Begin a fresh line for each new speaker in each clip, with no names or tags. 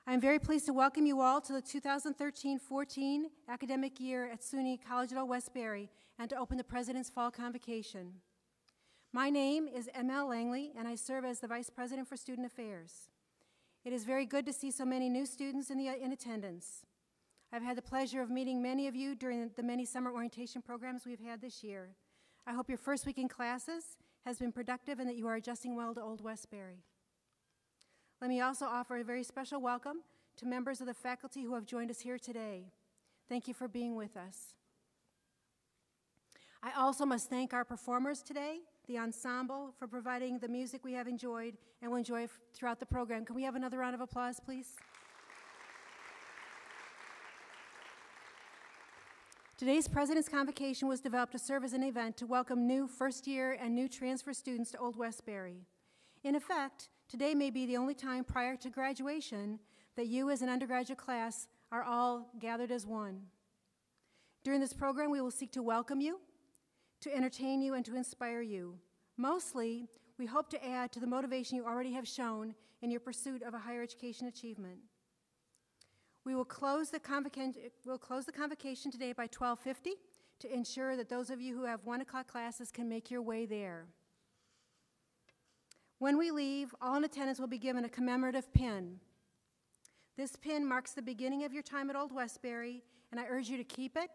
I'm very pleased to welcome you all to the 2013-14 academic year at SUNY College at Old Westbury and to open the President's Fall Convocation. My name is M.L. Langley, and I serve as the Vice President for Student Affairs. It is very good to see so many new students in attendance. I've had the pleasure of meeting many of you during the many summer orientation programs we've had this year. I hope your first week in classes has been productive and that you are adjusting well to Old Westbury. Let me also offer a very special welcome to members of the faculty who have joined us here today. Thank you for being with us. I also must thank our performers today, the ensemble, for providing the music we have enjoyed and will enjoy throughout the program. Can we have another round of applause, please? Today's President's Convocation was developed to serve as an event to welcome new first-year and new transfer students to Old Westbury. In effect, today may be the only time prior to graduation that you as an undergraduate class are all gathered as one. During this program, we will seek to welcome you, to entertain you, and to inspire you. Mostly, we hope to add to the motivation you already have shown in your pursuit of a higher education achievement. We will close the convocation today by 12:50 to ensure that those of you who have 1 o'clock classes can make your way there. When we leave, all in attendance will be given a commemorative pin. This pin marks the beginning of your time at Old Westbury, and I urge you to keep it,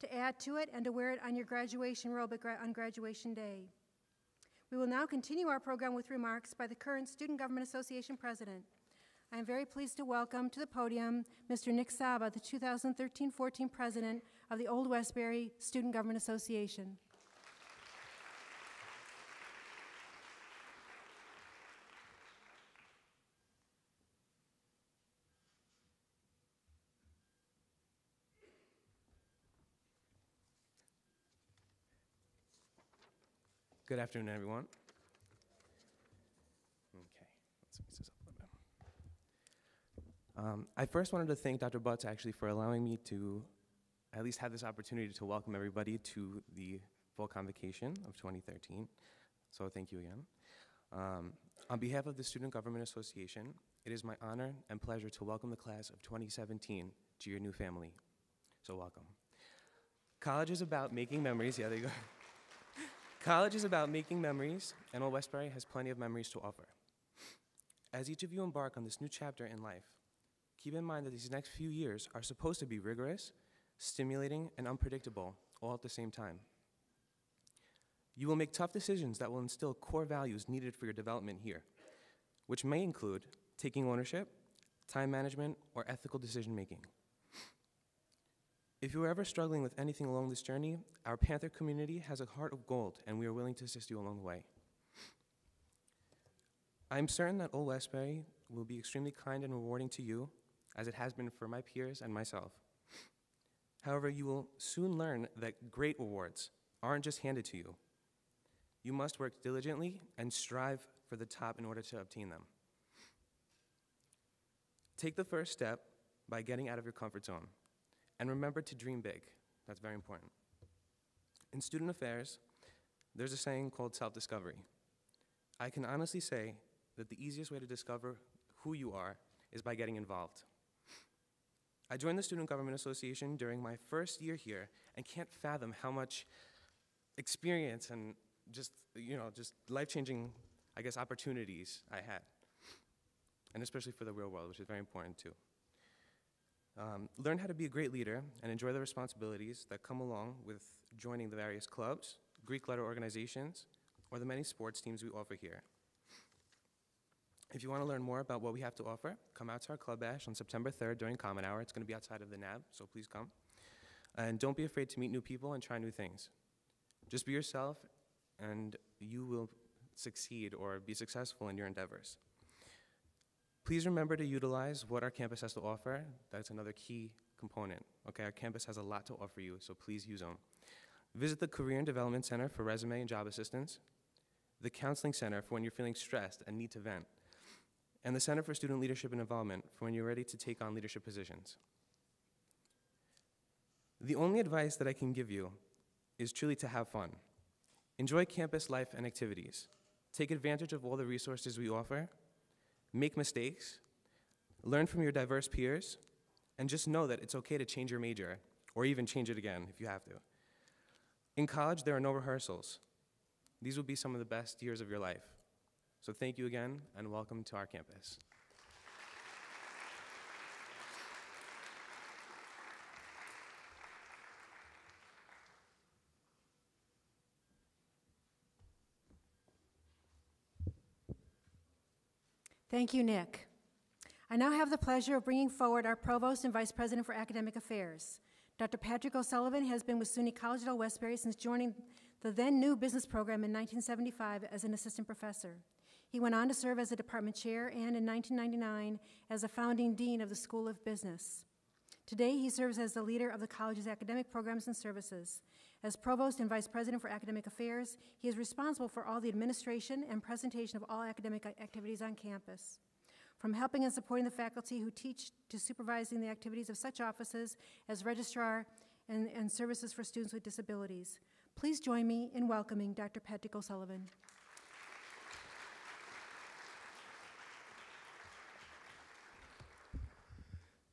to add to it, and to wear it on your graduation robe on graduation day. We will now continue our program with remarks by the current Student Government Association President. I am very pleased to welcome to the podium Mr. Nick Saba, the 2013-14 President of the Old Westbury Student Government Association.
Good afternoon, everyone. Okay, let's mix this up a little bit. I first wanted to thank Dr. Butts actually for allowing me to at least have this opportunity to welcome everybody to the Fall Convocation of 2013. So thank you again. On behalf of the Student Government Association, it is my honor and pleasure to welcome the class of 2017 to your new family. So welcome. College is about making memories. Yeah, there you go. College is about making memories, and Old Westbury has plenty of memories to offer. As each of you embark on this new chapter in life, keep in mind that these next few years are supposed to be rigorous, stimulating, and unpredictable all at the same time. You will make tough decisions that will instill core values needed for your development here, which may include taking ownership, time management, or ethical decision-making. If you are ever struggling with anything along this journey, our Panther community has a heart of gold, and we are willing to assist you along the way. I am certain that Old Westbury will be extremely kind and rewarding to you, as it has been for my peers and myself. However, you will soon learn that great rewards aren't just handed to you. You must work diligently and strive for the top in order to obtain them. Take the first step by getting out of your comfort zone. And remember to dream big. That's very important. In student affairs, there's a saying called self-discovery. I can honestly say that the easiest way to discover who you are is by getting involved. I joined the Student Government Association during my first year here and can't fathom how much experience and just life-changing, opportunities I had. And especially for the real world, which is very important too. Learn how to be a great leader and enjoy the responsibilities that come along with joining the various clubs, Greek letter organizations, or the many sports teams we offer here. If you want to learn more about what we have to offer, come out to our Club Bash on September 3rd during Common Hour. It's going to be outside of the NAB, so please come. And don't be afraid to meet new people and try new things. Just be yourself, and you will succeed or be successful in your endeavors. Please remember to utilize what our campus has to offer. That's another key component. Okay, our campus has a lot to offer you, so please use them. Visit the Career and Development Center for resume and job assistance, the Counseling Center for when you're feeling stressed and need to vent, and the Center for Student Leadership and Involvement for when you're ready to take on leadership positions. The only advice that I can give you is truly to have fun. Enjoy campus life and activities. Take advantage of all the resources we offer. Make mistakes, Learn from your diverse peers, and just know that it's okay to change your major, or even change it again if you have to. In college, there are no rehearsals. These will be some of the best years of your life. So thank you again, and welcome to our campus.
Thank you, Nick. I now have the pleasure of bringing forward our Provost and Vice President for Academic Affairs. Dr. Patrick O'Sullivan has been with SUNY College at Westbury since joining the then new business program in 1975 as an assistant professor. He went on to serve as a department chair and in 1999 as a founding dean of the School of Business. Today, he serves as the leader of the college's academic programs and services. As Provost and Vice President for Academic Affairs, he is responsible for all the administration and presentation of all academic activities on campus. From helping and supporting the faculty who teach to supervising the activities of such offices as registrar and services for students with disabilities. Please join me in welcoming Dr. Patrick O'Sullivan.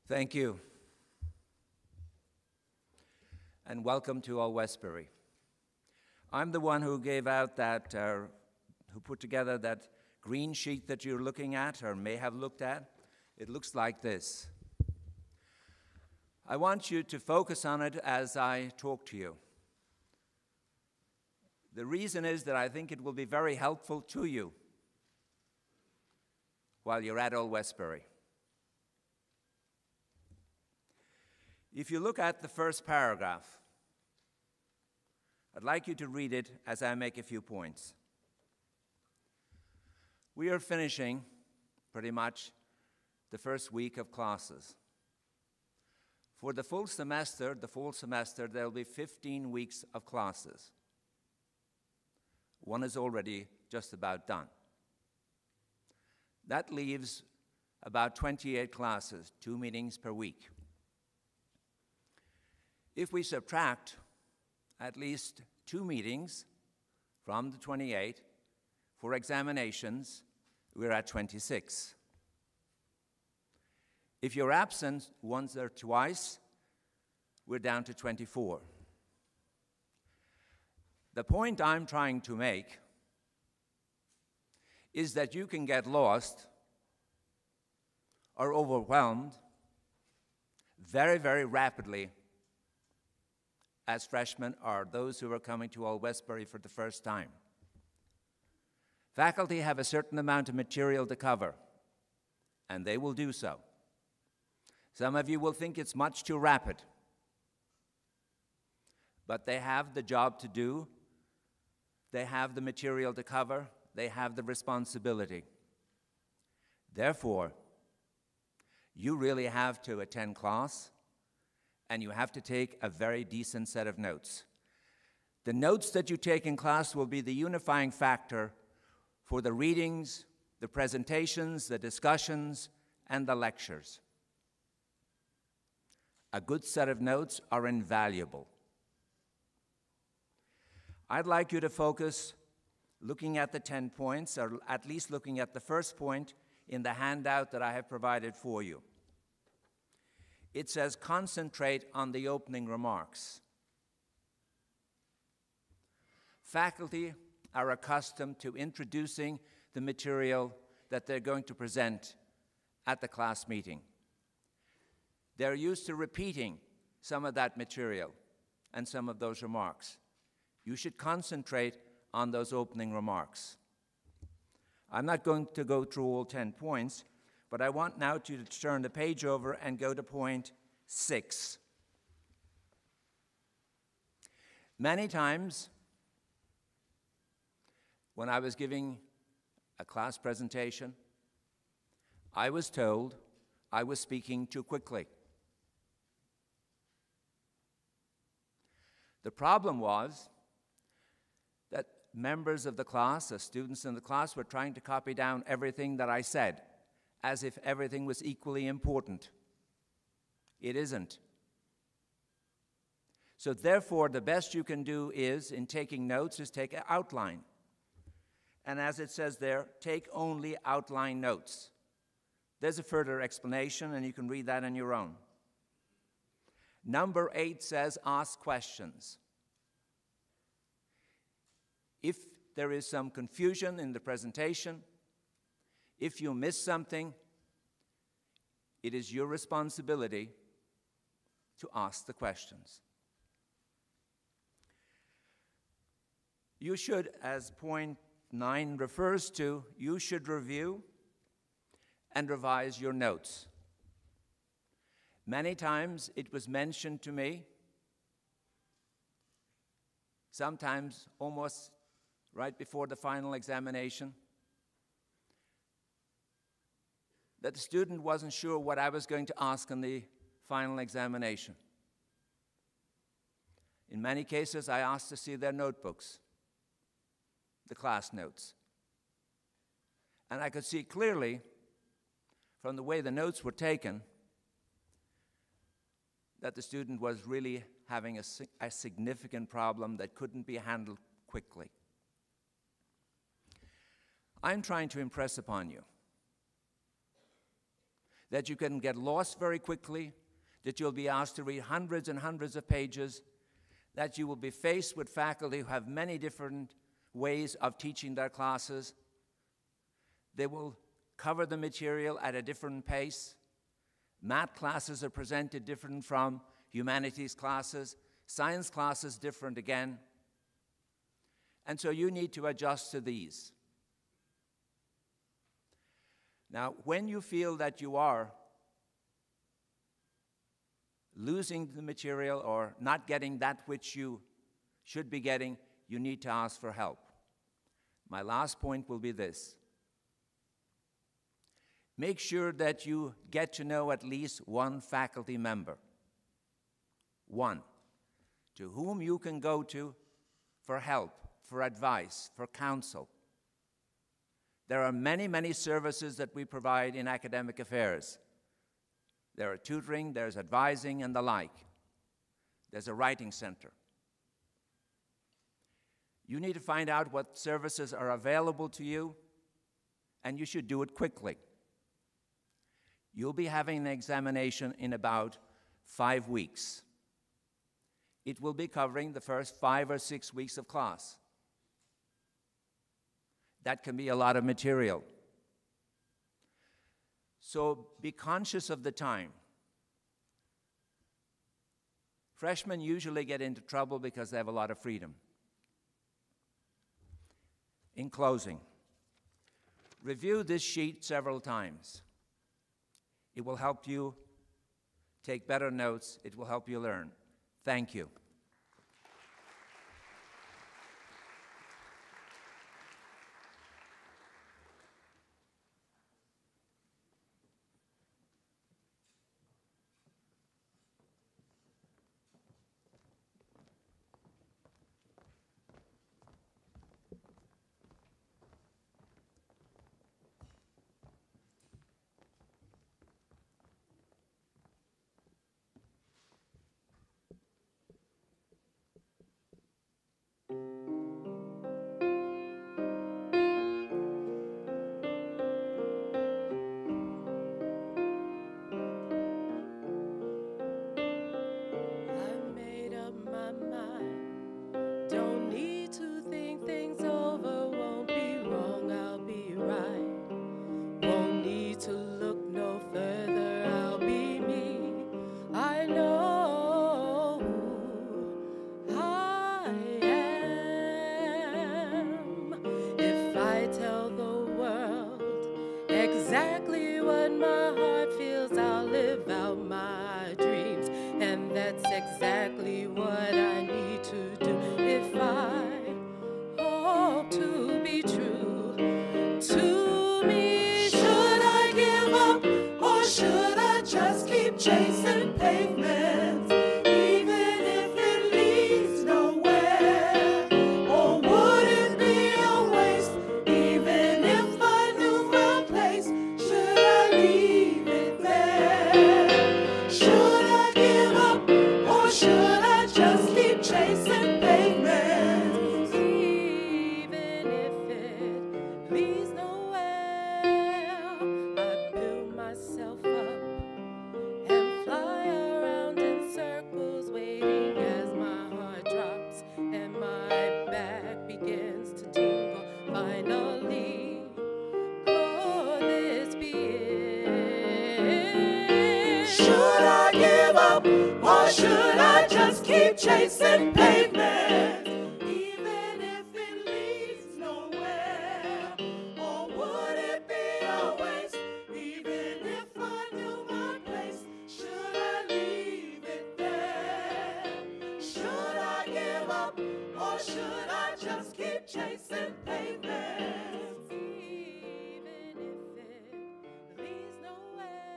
Thank you. And welcome to all Westbury. I'm the one who gave out that, who put together that green sheet that you're looking at or may have looked at. It looks like this. I want you to focus on it as I talk to you. The reason is that I think it will be very helpful to you while you're at Old Westbury. If you look at the first paragraph, I'd like you to read it as I make a few points. We are finishing pretty much the first week of classes. For the full semester, there will be 15 weeks of classes. One is already just about done. That leaves about 28 classes, 2 meetings per week. If we subtract at least 2 meetings from the 28 for examinations, we're at 26. If you're absent once or twice, we're down to 24. The point I'm trying to make is that you can get lost or overwhelmed very, very rapidly as freshmen or those who are coming to Old Westbury for the first time. Faculty have a certain amount of material to cover, and they will do so. Some of you will think it's much too rapid, but they have the job to do, they have the material to cover, they have the responsibility. Therefore, you really have to attend class, and you have to take a very decent set of notes. The notes that you take in class will be the unifying factor for the readings, the presentations, the discussions, and the lectures. A good set of notes are invaluable. I'd like you to focus looking at the 10 points, or at least looking at the first point in the handout that I have provided for you. It says, concentrate on the opening remarks. Faculty are accustomed to introducing the material that they're going to present at the class meeting. They're used to repeating some of that material and some of those remarks. You should concentrate on those opening remarks. I'm not going to go through all 10 points, but I want now to turn the page over and go to point 6. Many times, when I was giving a class presentation, I was told I was speaking too quickly. The problem was that members of the class, the students in the class, were trying to copy down everything that I said, as if everything was equally important. It isn't. So therefore, the best you can do is, in taking notes, is take an outline. And as it says there, take only outline notes. There's a further explanation, and you can read that on your own. Number 8 says, ask questions. If there is some confusion in the presentation, if you miss something, it is your responsibility to ask the questions. You should, as point 9 refers to, you should review and revise your notes. Many times it was mentioned to me, sometimes almost right before the final examination, that the student wasn't sure what I was going to ask in the final examination. In many cases, I asked to see their notebooks, the class notes. And I could see clearly from the way the notes were taken that the student was really having a significant problem that couldn't be handled quickly. I'm trying to impress upon you that you can get lost very quickly, that you'll be asked to read hundreds and hundreds of pages, that you will be faced with faculty who have many different ways of teaching their classes. They will cover the material at a different pace. Math classes are presented different from humanities classes. Science classes different again. And so you need to adjust to these. Now, when you feel that you are losing the material or not getting that which you should be getting, you need to ask for help. My last point will be this. Make sure that you get to know at least one faculty member. One, to whom you can go to for help, for advice, for counsel. There are many, many services that we provide in academic affairs. There are tutoring, there's advising, and the like. There's a writing center. You need to find out what services are available to you, and you should do it quickly. You'll be having an examination in about 5 weeks. It will be covering the first 5 or 6 weeks of class. That can be a lot of material. So be conscious of the time. Freshmen usually get into trouble because they have a lot of freedom. In closing, review this sheet several times. It will help you take better notes. It will help you learn. Thank you.
Chasing pavements, even if it leads nowhere. Or would it be a waste, even if I knew my place? Should I leave it there? Should I give up, or should I just keep chasing pavements, even if it leads nowhere? Or would it be a waste, even if I knew my place? Should I leave it there? Should I give up, or should I just keep chasing pavements, even if it leads nowhere?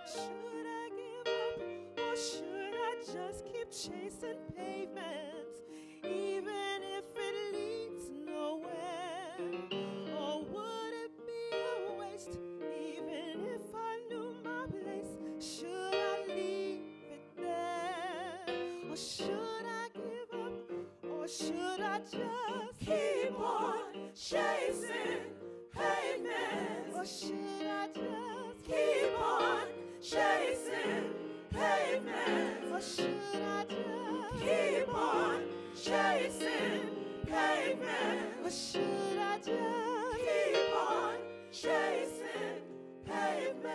Should I give up, or should I just keep chasing pavements, even if it leads nowhere? Or would it be a waste, even if I knew my place? Should I leave it there? Or should I give up, or should I just keep on chasing pavements? Or should I just keep on chasing pavements? Or should I just keep on chasing pavements? Or should I just keep on chasing pavements?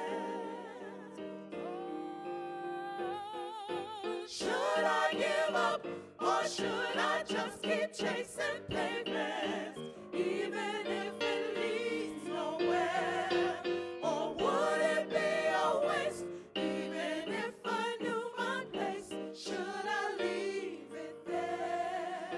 Should I give up, or should I just keep chasing pavements, even if it leads nowhere? Or would it be a waste, even if I knew my place? Should I leave it there?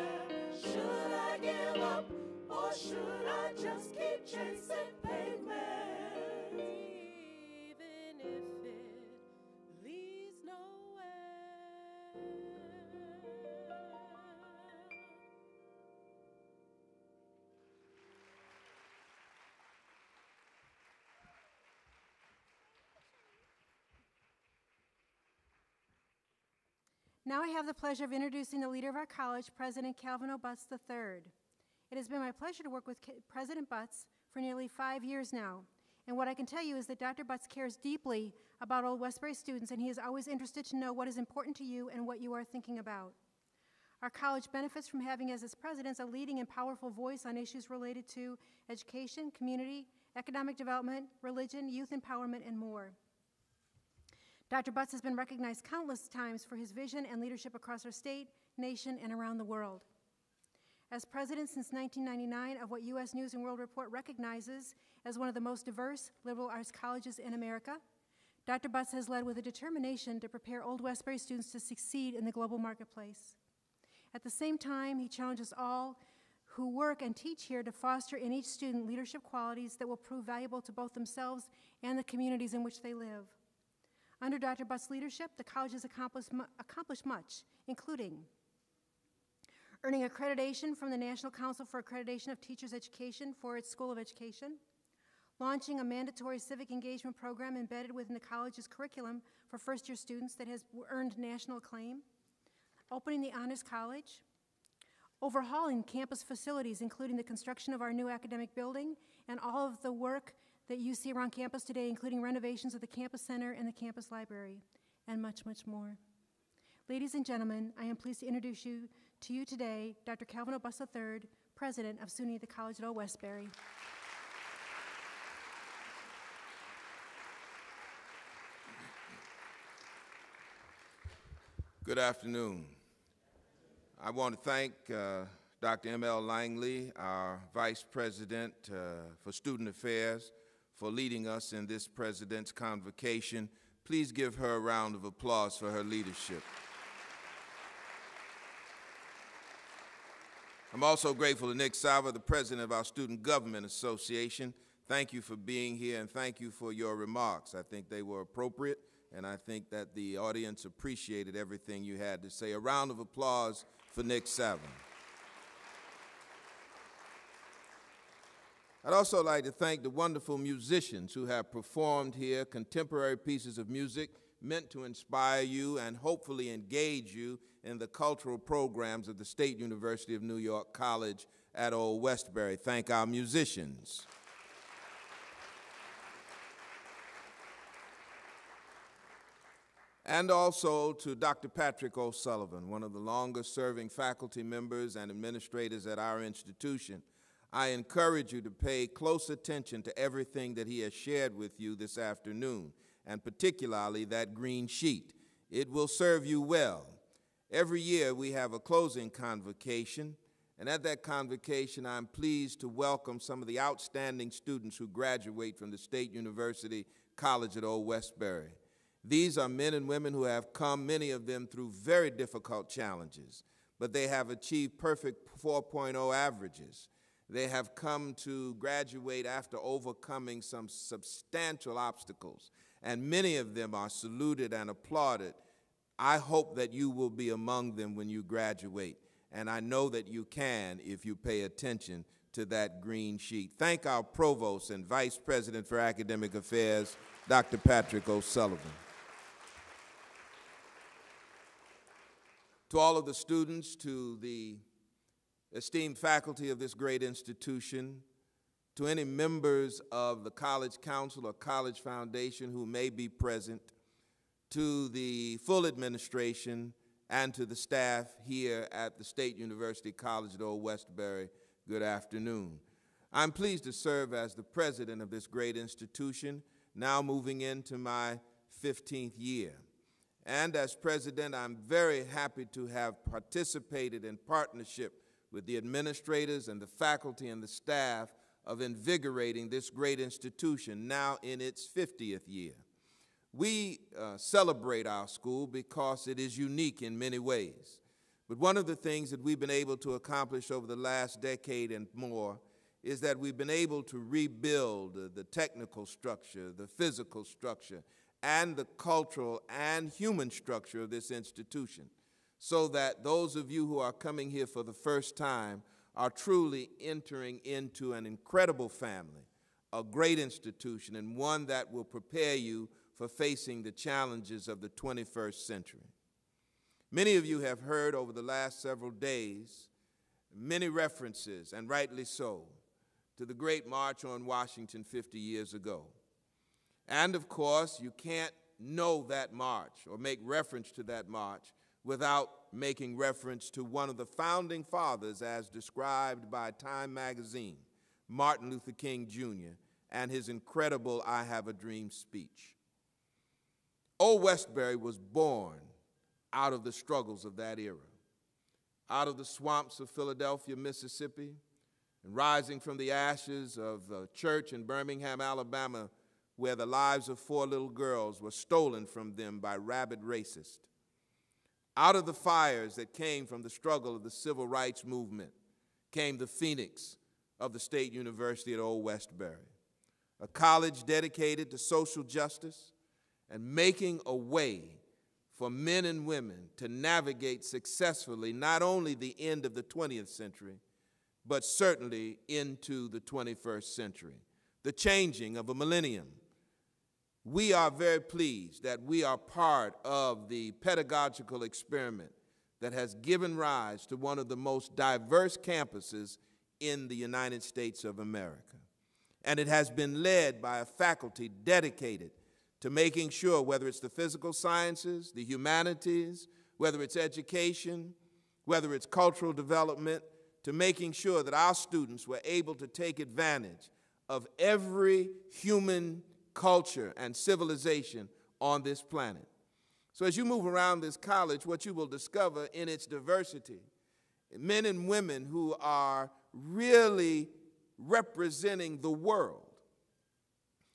Should I give up, or should I just keep chasing pavements, even if it leads nowhere?
Now I have the pleasure of introducing the leader of our college, President Calvin O. Butts III. It has been my pleasure to work with President Butts for nearly 5 years now. And what I can tell you is that Dr. Butts cares deeply about Old Westbury students, and he is always interested to know what is important to you and what you are thinking about. Our college benefits from having as its president a leading and powerful voice on issues related to education, community, economic development, religion, youth empowerment, and more. Dr. Butts has been recognized countless times for his vision and leadership across our state, nation, and around the world. As president since 1999 of what U.S. News & World Report recognizes as one of the most diverse liberal arts colleges in America, Dr. Butts has led with a determination to prepare Old Westbury students to succeed in the global marketplace. At the same time, he challenges all who work and teach here to foster in each student leadership qualities that will prove valuable to both themselves and the communities in which they live. Under Dr. Butts' leadership, the college has accomplished much, including earning accreditation from the National Council for Accreditation of Teachers' Education for its School of Education, launching a mandatory civic engagement program embedded within the college's curriculum for first-year students that has earned national acclaim, opening the Honors College, overhauling campus facilities, including the construction of our new academic building and all of the work that you see around campus today, including renovations of the campus center and the campus library, and much, much more. Ladies and gentlemen, I am pleased to introduce you to you today, Dr. Calvin O. Butts III, President of SUNY, the College at Old Westbury.
Good afternoon. I want to thank Dr. M.L. Langley, our Vice President for Student Affairs, for leading us in this President's Convocation. Please give her a round of applause for her leadership. I'm also grateful to Nick Salva, the President of our Student Government Association. Thank you for being here, and thank you for your remarks. I think they were appropriate, and I think that the audience appreciated everything you had to say. A round of applause for Nick Salva. I'd also like to thank the wonderful musicians who have performed here contemporary pieces of music meant to inspire you and hopefully engage you in the cultural programs of the State University of New York College at Old Westbury. Thank our musicians. And also to Dr. Patrick O'Sullivan, one of the longest-serving faculty members and administrators at our institution. I encourage you to pay close attention to everything that he has shared with you this afternoon, and particularly that green sheet. It will serve you well Every year we have a closing convocation, and at that convocation I'm pleased to welcome some of the outstanding students who graduate from the State University College at Old Westbury. These are men and women who have come, many of them, through very difficult challenges, but they have achieved perfect 4.0 averages. They have come to graduate after overcoming some substantial obstacles, and many of them are saluted and applauded. I hope that you will be among them when you graduate, and I know that you can if you pay attention to that green sheet. Thank our Provost and Vice President for Academic Affairs, Dr. Patrick O'Sullivan. To all of the students, to the esteemed faculty of this great institution, to any members of the College Council or College Foundation who may be present, to the full administration, and to the staff here at the State University College at Old Westbury, good afternoon. I'm pleased to serve as the president of this great institution, now moving into my 15th year. And as president, I'm very happy to have participated in partnership with the administrators and the faculty and the staff of invigorating this great institution, now in its 50th year. We celebrate our school because it is unique in many ways. But one of the things that we've been able to accomplish over the last decade and more is that we've been able to rebuild the technical structure, the physical structure, and the cultural and human structure of this institution, so that those of you who are coming here for the first time are truly entering into an incredible family, a great institution, and one that will prepare you for facing the challenges of the 21st century. Many of you have heard over the last several days many references, and rightly so, to the great March on Washington 50 years ago. And of course, you can't know that march or make reference to that march without making reference to one of the founding fathers as described by Time magazine, Martin Luther King Jr., and his incredible I Have a Dream speech. Old Westbury was born out of the struggles of that era, out of the swamps of Philadelphia, Mississippi, and rising from the ashes of a church in Birmingham, Alabama, where the lives of 4 little girls were stolen from them by rabid racists. Out of the fires that came from the struggle of the civil rights movement came the phoenix of the State University at Old Westbury, a college dedicated to social justice and making a way for men and women to navigate successfully not only the end of the 20th century, but certainly into the 21st century, the changing of a millennium. We are very pleased that we are part of the pedagogical experiment that has given rise to one of the most diverse campuses in the United States of America. And it has been led by a faculty dedicated to making sure, whether it's the physical sciences, the humanities, whether it's education, whether it's cultural development, to making sure that our students were able to take advantage of every human culture and civilization on this planet. So as you move around this college, what you will discover in its diversity, men and women who are really representing the world.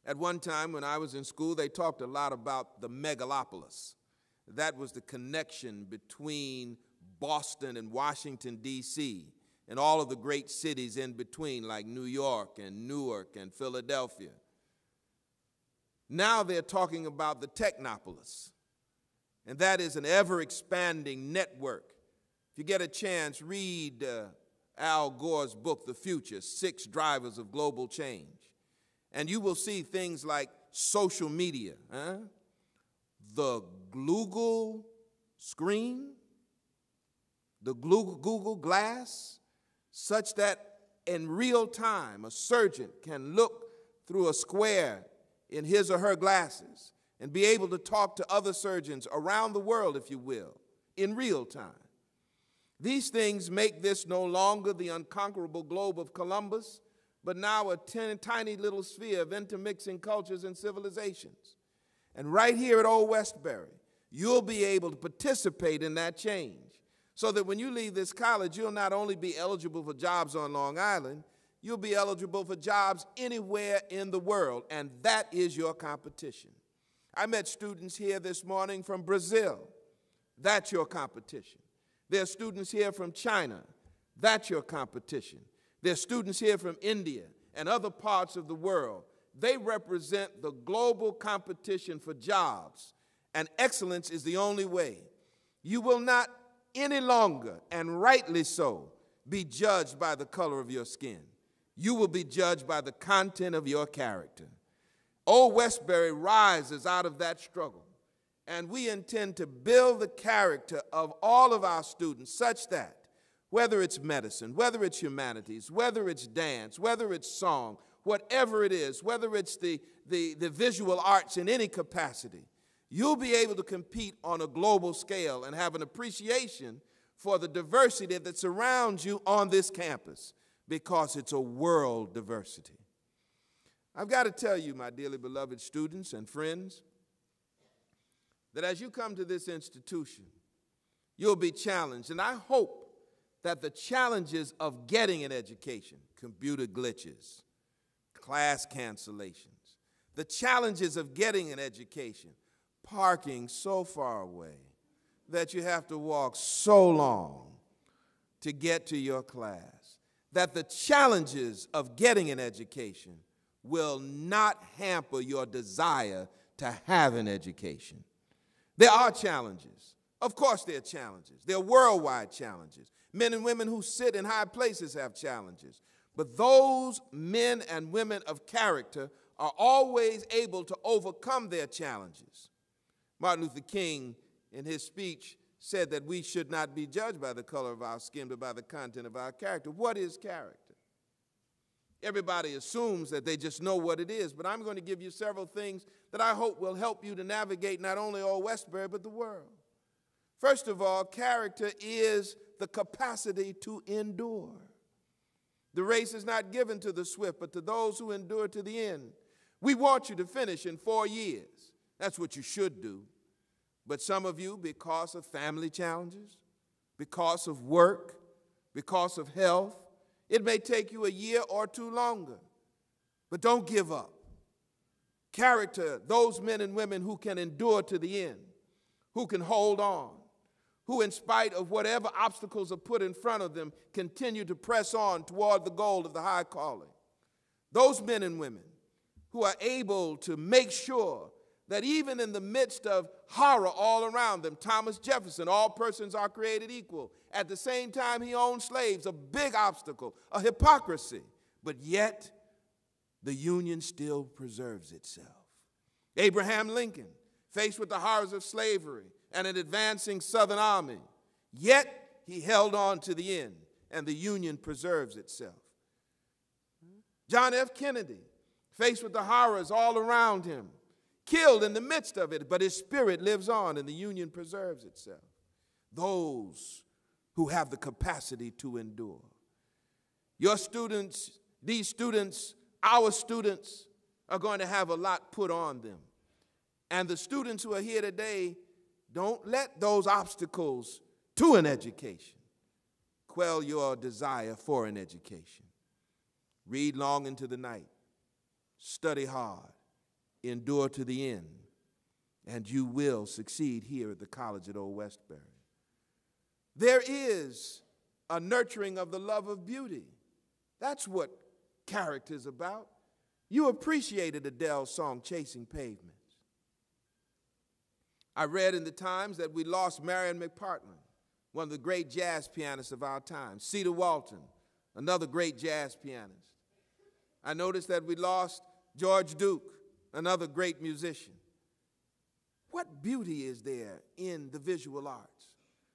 At one time when I was in school, they talked a lot about the megalopolis. That was the connection between Boston and Washington, D.C., and all of the great cities in between, like New York and Newark and Philadelphia. Now they're talking about the technopolis, and that is an ever-expanding network. If you get a chance, read Al Gore's book, The Future, 6 Drivers of Global Change, and you will see things like social media, the Google screen, the Google Glass, such that in real time a surgeon can look through a square in his or her glasses and be able to talk to other surgeons around the world, if you will, in real time. These things make this no longer the unconquerable globe of Columbus, but now a tiny little sphere of intermixing cultures and civilizations. And right here at Old Westbury, you'll be able to participate in that change so that when you leave this college, you'll not only be eligible for jobs on Long Island, you'll be eligible for jobs anywhere in the world, and that is your competition. I met students here this morning from Brazil. That's your competition. There are students here from China. That's your competition. There are students here from India and other parts of the world. They represent the global competition for jobs, and excellence is the only way. You will not any longer, and rightly so, be judged by the color of your skin. You will be judged by the content of your character. Old Westbury rises out of that struggle, and we intend to build the character of all of our students such that whether it's medicine, whether it's humanities, whether it's dance, whether it's song, whatever it is, whether it's the visual arts in any capacity, you'll be able to compete on a global scale and have an appreciation for the diversity that surrounds you on this campus, because it's a world diversity. I've got to tell you, my dearly beloved students and friends, that as you come to this institution, you'll be challenged. And I hope that the challenges of getting an education, computer glitches, class cancellations, the challenges of getting an education, parking so far away that you have to walk so long to get to your class, that the challenges of getting an education will not hamper your desire to have an education. There are challenges. Of course there are challenges. There are worldwide challenges. Men and women who sit in high places have challenges. But those men and women of character are always able to overcome their challenges. Martin Luther King, in his speech, said that we should not be judged by the color of our skin, but by the content of our character. What is character? Everybody assumes that they just know what it is, but I'm going to give you several things that I hope will help you to navigate not only Old Westbury, but the world. First of all, character is the capacity to endure. The race is not given to the swift, but to those who endure to the end. We want you to finish in 4 years. That's what you should do. But some of you, because of family challenges, because of work, because of health, it may take you a year or two longer. But don't give up. Character, those men and women who can endure to the end, who can hold on, who in spite of whatever obstacles are put in front of them, continue to press on toward the goal of the high calling. Those men and women who are able to make sure that even in the midst of horror all around them, Thomas Jefferson, all persons are created equal. At the same time, he owned slaves, a big obstacle, a hypocrisy. But yet, the Union still preserves itself. Abraham Lincoln, faced with the horrors of slavery and an advancing Southern army, yet he held on to the end, and the Union preserves itself. John F. Kennedy, faced with the horrors all around him, killed in the midst of it, but his spirit lives on and the Union preserves itself. Those who have the capacity to endure. Your students, these students, our students are going to have a lot put on them. And the students who are here today, don't let those obstacles to an education quell your desire for an education. Read long into the night, study hard, endure to the end, and you will succeed here at the college at Old Westbury. There is a nurturing of the love of beauty. That's what character is about. You appreciated Adele's song, Chasing Pavements. I read in the Times that we lost Marion McPartland, one of the great jazz pianists of our time. Cedar Walton, another great jazz pianist. I noticed that we lost George Duke, another great musician. What beauty is there in the visual arts?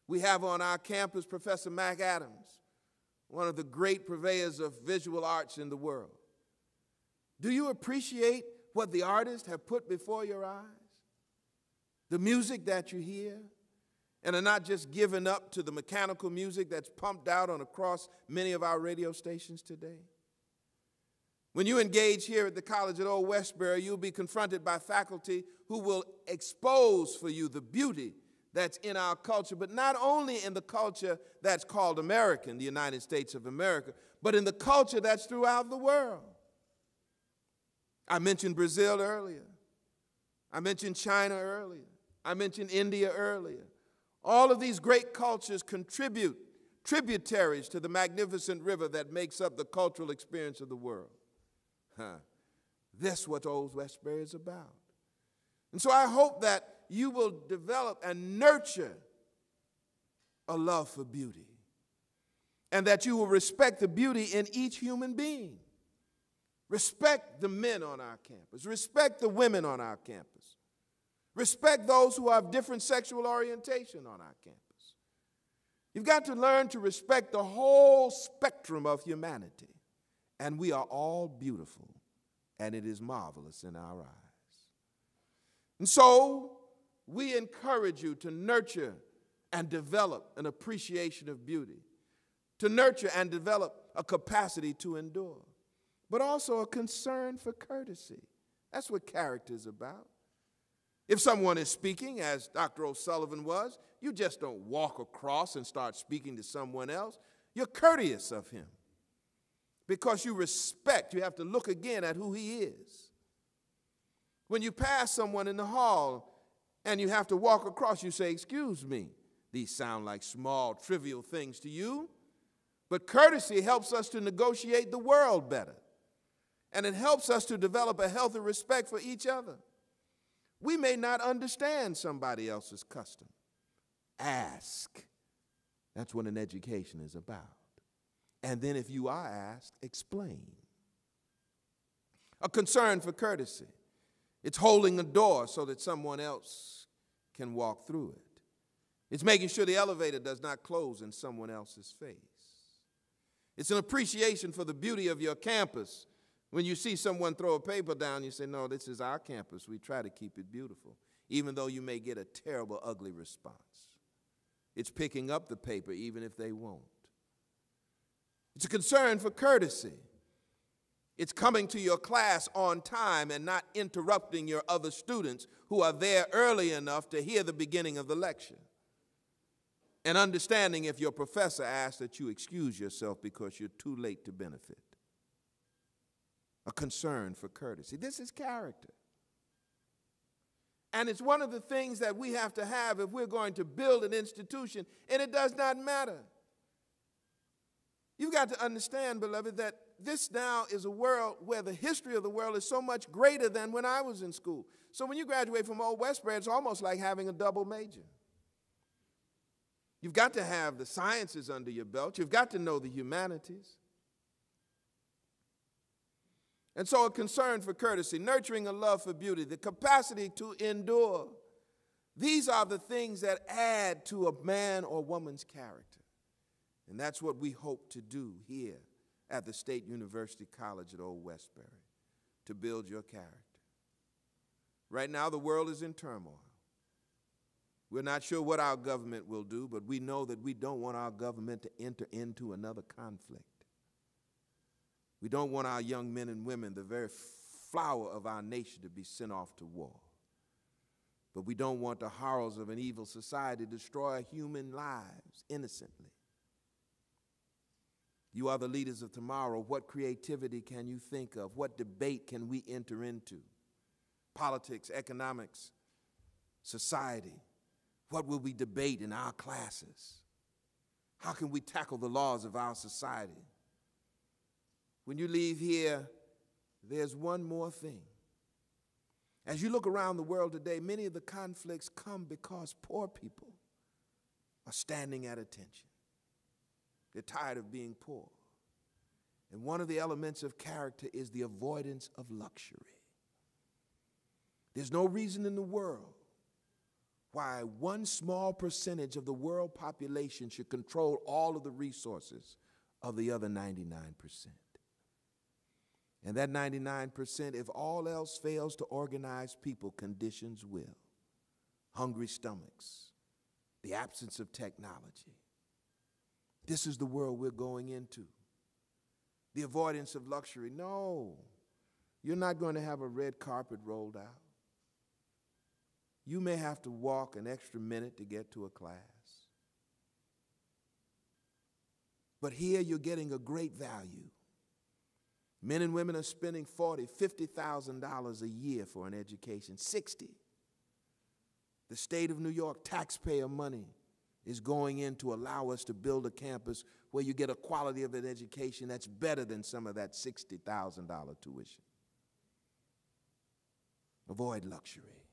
We have on our campus Professor Mac Adams, one of the great purveyors of visual arts in the world. Do you appreciate what the artists have put before your eyes? The music that you hear, and are not just given up to the mechanical music that's pumped out across many of our radio stations today. When you engage here at the college at Old Westbury, you'll be confronted by faculty who will expose for you the beauty that's in our culture, but not only in the culture that's called American, the United States of America, but in the culture that's throughout the world. I mentioned Brazil earlier. I mentioned China earlier. I mentioned India earlier. All of these great cultures contribute tributaries to the magnificent river that makes up the cultural experience of the world. That's what Old Westbury is about. And so I hope that you will develop and nurture a love for beauty, and that you will respect the beauty in each human being. Respect the men on our campus. Respect the women on our campus. Respect those who have different sexual orientation on our campus. You've got to learn to respect the whole spectrum of humanity. And we are all beautiful, and it is marvelous in our eyes. And so we encourage you to nurture and develop an appreciation of beauty, to nurture and develop a capacity to endure, but also a concern for courtesy. That's what character is about. If someone is speaking, as Dr. O'Sullivan was, you just don't walk across and start speaking to someone else. You're courteous of him because you respect. You have to look again at who he is. When you pass someone in the hall and you have to walk across, you say, "Excuse me." These sound like small, trivial things to you, but courtesy helps us to negotiate the world better. And it helps us to develop a healthy respect for each other. We may not understand somebody else's custom. Ask. That's what an education is about. And then if you are asked, explain. A concern for courtesy. It's holding the door so that someone else can walk through it. It's making sure the elevator does not close in someone else's face. It's an appreciation for the beauty of your campus. When you see someone throw a paper down, you say, "No, this is our campus. We try to keep it beautiful," even though you may get a terrible, ugly response. It's picking up the paper even if they won't. It's a concern for courtesy. It's coming to your class on time and not interrupting your other students who are there early enough to hear the beginning of the lecture. And understanding if your professor asks that you excuse yourself because you're too late to benefit. A concern for courtesy. This is character. And it's one of the things that we have to have if we're going to build an institution, and it does not matter. You've got to understand, beloved, that this now is a world where the history of the world is so much greater than when I was in school. So when you graduate from Old Westbury, it's almost like having a double major. You've got to have the sciences under your belt. You've got to know the humanities. And so a concern for courtesy, nurturing a love for beauty, the capacity to endure. These are the things that add to a man or woman's character. And that's what we hope to do here at the State University College at Old Westbury, to build your character. Right now, the world is in turmoil. We're not sure what our government will do, but we know that we don't want our government to enter into another conflict. We don't want our young men and women, the very flower of our nation, to be sent off to war. But we don't want the horrors of an evil society to destroy human lives innocently. You are the leaders of tomorrow. What creativity can you think of? What debate can we enter into? Politics, economics, society. What will we debate in our classes? How can we tackle the laws of our society? When you leave here, there's one more thing. As you look around the world today, many of the conflicts come because poor people are standing at attention. They're tired of being poor. And one of the elements of character is the avoidance of luxury. There's no reason in the world why one small percentage of the world population should control all of the resources of the other 99%. And that 99%, if all else fails to organize people, conditions will. Hungry stomachs, the absence of technology. This is the world we're going into. The avoidance of luxury. No, you're not going to have a red carpet rolled out. You may have to walk an extra minute to get to a class. But here you're getting a great value. Men and women are spending $40,000, $50,000 a year for an education, 60. The state of New York taxpayer money is going in to allow us to build a campus where you get a quality of an education that's better than some of that $60,000 tuition. Avoid luxury.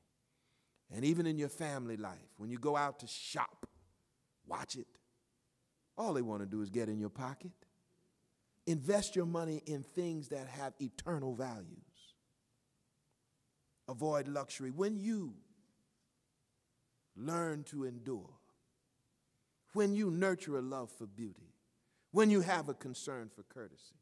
And even in your family life, when you go out to shop, watch it. All they want to do is get in your pocket. Invest your money in things that have eternal values. Avoid luxury. When you learn to endure, when you nurture a love for beauty, when you have a concern for courtesy,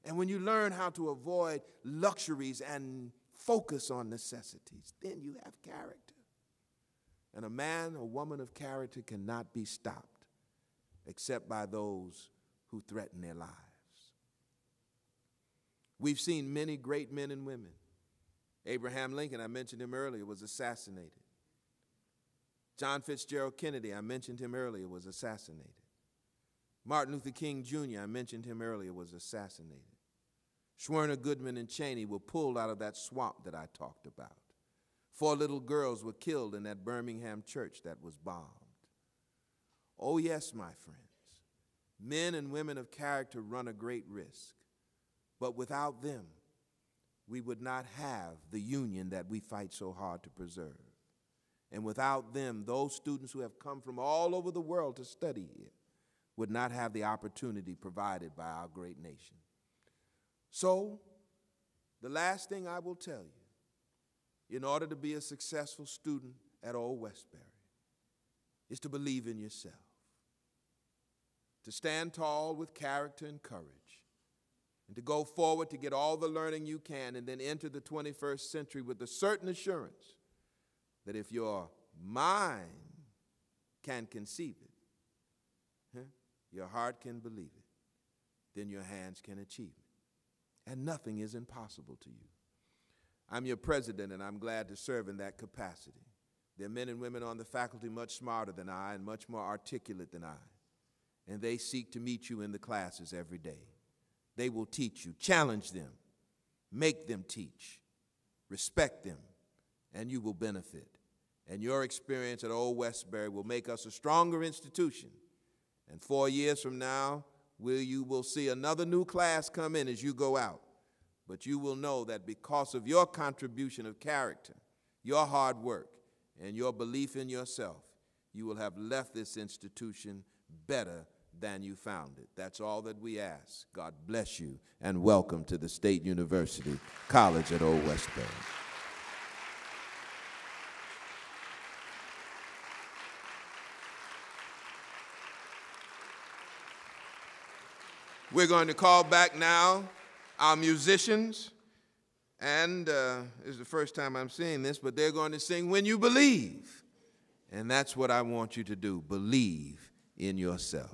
and when you learn how to avoid luxuries and focus on necessities, then you have character. And a man or woman of character cannot be stopped except by those who threaten their lives. We've seen many great men and women. Abraham Lincoln, I mentioned him earlier, was assassinated. John Fitzgerald Kennedy, I mentioned him earlier, was assassinated. Martin Luther King Jr., I mentioned him earlier, was assassinated. Schwerner, Goodman, and Cheney were pulled out of that swamp that I talked about. 4 little girls were killed in that Birmingham church that was bombed. Oh yes, my friends, men and women of character run a great risk, but without them, we would not have the union that we fight so hard to preserve. And without them, those students who have come from all over the world to study here would not have the opportunity provided by our great nation. So, the last thing I will tell you, in order to be a successful student at Old Westbury, is to believe in yourself, to stand tall with character and courage, and to go forward to get all the learning you can and then enter the 21st century with the certain assurance that if your mind can conceive it, your heart can believe it, then your hands can achieve it. And nothing is impossible to you. I'm your president, and I'm glad to serve in that capacity. There are men and women on the faculty much smarter than I and much more articulate than I, and they seek to meet you in the classes every day. They will teach you, challenge them, make them teach, respect them, and you will benefit. And your experience at Old Westbury will make us a stronger institution. And 4 years from now, you will see another new class come in as you go out. But you will know that because of your contribution of character, your hard work, and your belief in yourself, you will have left this institution better than you found it. That's all that we ask. God bless you, and welcome to the State University College at Old Westbury. We're going to call back now our musicians, and this is the first time I'm seeing this, but they're going to sing When You Believe. And that's what I want you to do, believe in yourself.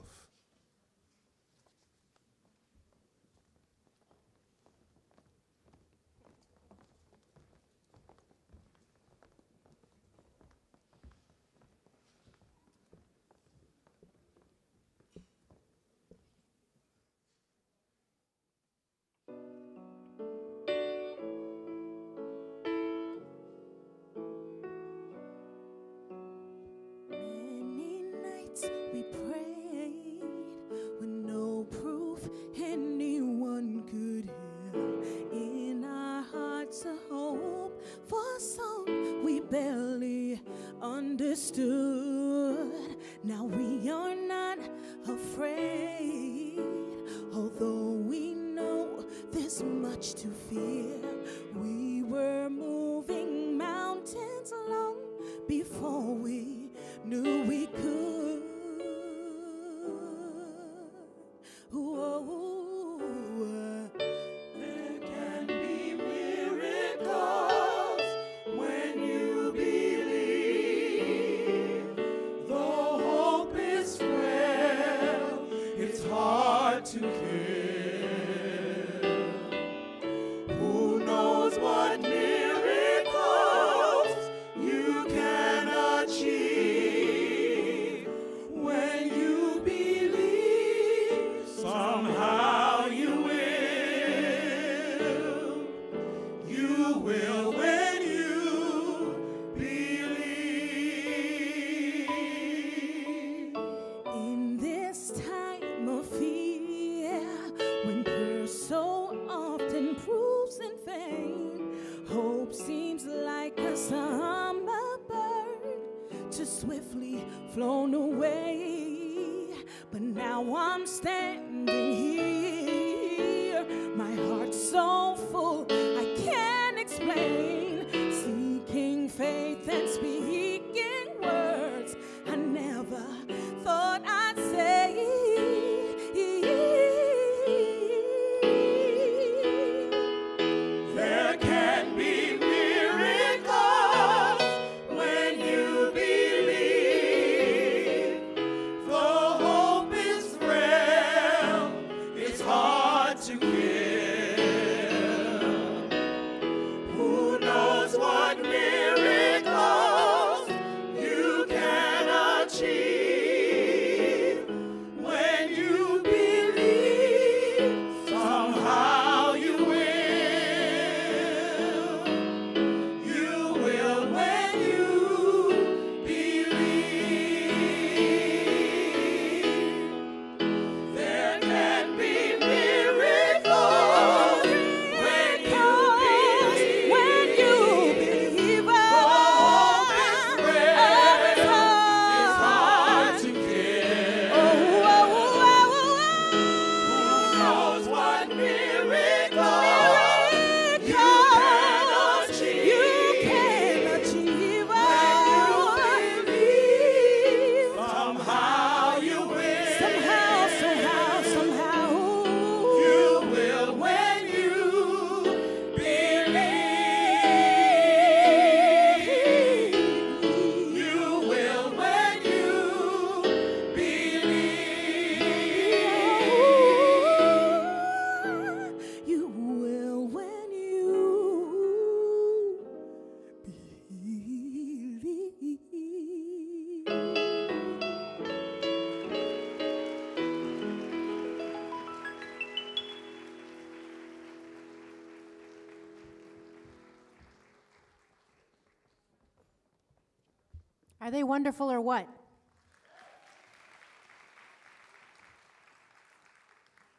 We prayed with no proof anyone could help. In our hearts a hope for some we barely understood. Now we are not afraid, although we know there's much to fear. We were moving mountains long before we knew we could. There can be miracles when you believe. Though hope is frail, it's hard to kill. Who knows what miracles you can swiftly flown away, but now I'm standing here. My heart's so full I can't explain, seeking faith and speaking words I never thought I'd say.
There can be miracles when you believe. Though hope is frail, it's hard to give. Who knows what miracles you can achieve when you believe? Somehow you will. You will when you believe. There can be miracles when you believe.
When you believe,
Hope is frail, it's hard to give. Who knows what miracles you can achieve?
you can achieve.
When you believe, somehow you will.
Somehow.
You will when you believe. You will when you believe.
You will when you
Are they wonderful or what?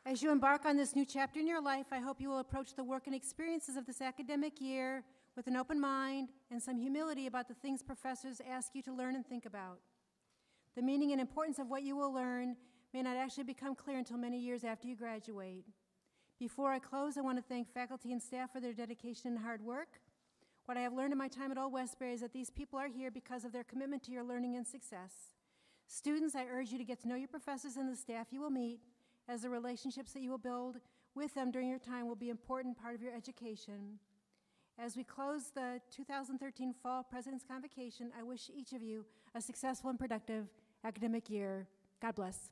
As you embark on this new chapter in your life, I hope you will approach the work and experiences of this academic year with an open mind and some humility about the things professors ask you to learn and think about. The meaning and importance of what you will learn may not actually become clear until many years after you graduate. Before I close, I want to thank faculty and staff for their dedication and hard work. What I have learned in my time at Old Westbury is that these people are here because of their commitment to your learning and success. Students, I urge you to get to know your professors and the staff you will meet, as the relationships that you will build with them during your time will be an important part of your education. As we close the 2013 Fall President's Convocation, I wish each of you a successful and productive academic year. God bless.